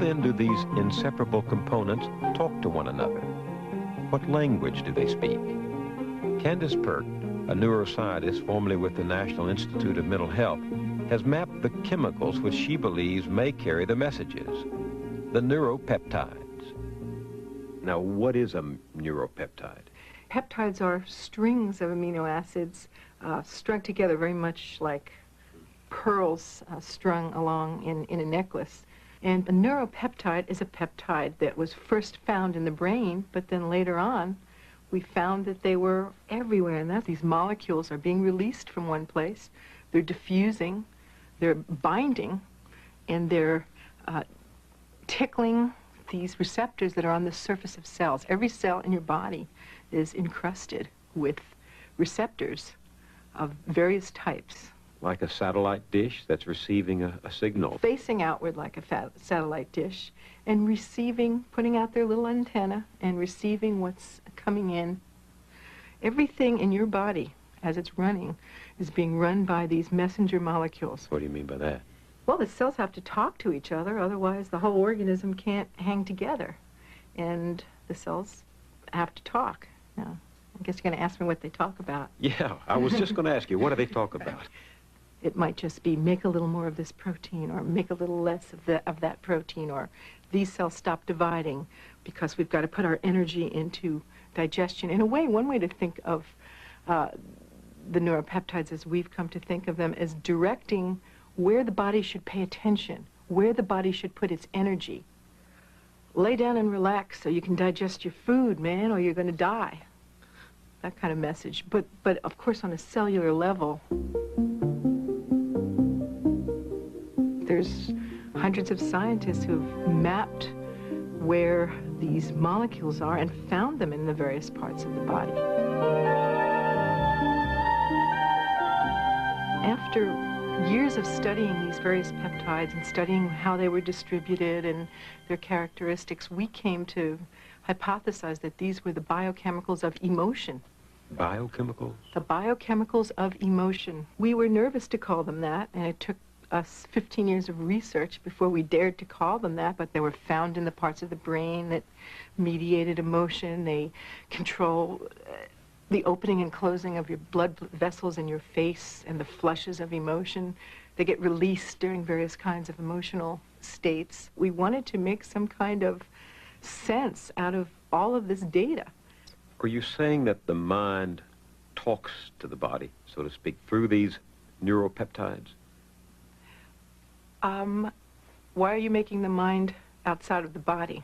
then do these inseparable components talk to one another? What language do they speak? Candace Pert, a neuroscientist formerly with the National Institute of Mental Health, has mapped the chemicals which she believes may carry the messages, the neuropeptides. Now, what is a neuropeptide? Peptides are strings of amino acids strung together very much like pearls strung along in a necklace. And a neuropeptide is a peptide that was first found in the brain, but then later on we found that they were everywhere, and that these molecules are being released from one place, they're diffusing, they're binding, and they're tickling these receptors that are on the surface of cells. Every cell in your body is encrusted with receptors of various types. Like a satellite dish that's receiving a signal. Facing outward like a satellite dish and receiving, putting out their little antenna and receiving what's coming in. Everything in your body as it's running is being run by these messenger molecules. What do you mean by that? Well, the cells have to talk to each other, otherwise the whole organism can't hang together. And the cells have to talk. Now, I guess you're going to ask me what they talk about. Yeah, I was just going to ask you, what do they talk about? It might just be make a little more of this protein, or make a little less of that protein, or these cells stop dividing because we've got to put our energy into digestion. In a way, one way to think of the neuropeptides as we've come to think of them as directing where the body should pay attention, where the body should put its energy. Lay down and relax so you can digest your food, man, or you're going to die. That kind of message. But of course, on a cellular level, there's hundreds of scientists who've mapped where these molecules are and found them in the various parts of the body. After years of studying these various peptides and studying how they were distributed and their characteristics, we came to hypothesize that these were the biochemicals of emotion. Biochemicals? The biochemicals of emotion. We were nervous to call them that, and it took us 15 years of research before we dared to call them that, but they were found in the parts of the brain that mediated emotion. They control the opening and closing of your blood vessels in your face and the flushes of emotion. They get released during various kinds of emotional states. We wanted to make some kind of sense out of all of this data. Are you saying that the mind talks to the body, so to speak, through these neuropeptides? Why are you making the mind outside of the body?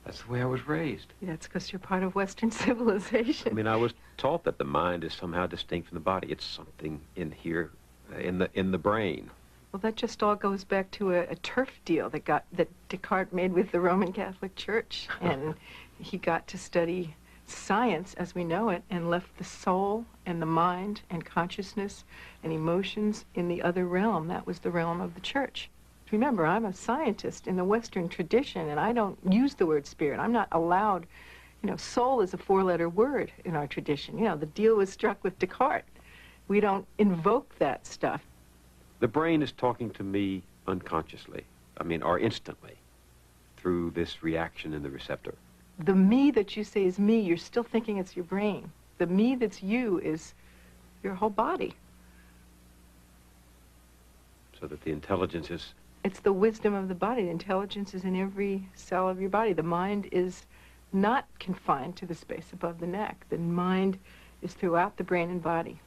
That's the way I was raised. That's because you're part of Western civilization. I mean, I was taught that the mind is somehow distinct from the body. It's something in here, in the brain. Well, that just all goes back to a turf deal that Descartes made with the Roman Catholic Church, and he got to study science as we know it and left the soul and the mind and consciousness and emotions in the other realm. That was the realm of the church. Remember, I'm a scientist in the Western tradition, and I don't use the word spirit. I'm not allowed. You know, soul is a four-letter word in our tradition. You know, the deal was struck with Descartes. We don't invoke that stuff. The brain is talking to me unconsciously, or instantly, through this reaction in the receptor. The me that you say is me, you're still thinking it's your brain. The me that's you is your whole body. So that the intelligence is... It's the wisdom of the body. The intelligence is in every cell of your body. The mind is not confined to the space above the neck. The mind is throughout the brain and body.